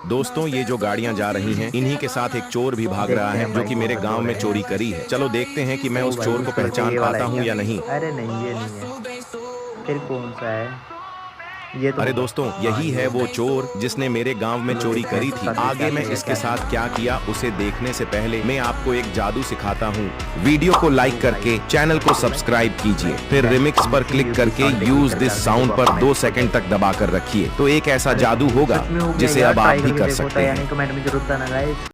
दोस्तों ये जो गाड़ियां जा रही हैं, इन्हीं के साथ एक चोर भी भाग रहा है जो कि मेरे गांव में चोरी करी है। चलो देखते हैं कि मैं उस चोर को पहचान पाता हूं या नहीं। अरे नहीं, ये नहीं है। फिर कौन सा है? ये तो अरे होगा। दोस्तों हाँ, यही ये है होगा। वो चोर जिसने मेरे गांव में चलो चोरी देखते हैं करी इसके थी। साथ भी आगे क्या मैं करेगा, इसके क्या साथ नहीं। क्या किया उसे देखने से पहले मैं आपको एक जादू सिखाता हूँ। वीडियो को लाइक करके चैनल को सब्सक्राइब कीजिए, फिर रिमिक्स पर क्लिक करके यूज दिस साउंड पर 2 सेकंड तक दबाकर रखिए, तो एक ऐसा जादू होगा सच में हो गया जिसे यार, अब आप ट्राई भी करके कर देखो, सकते होता है या हैं। नहीं कमेंट में जरूर बताना गाइस।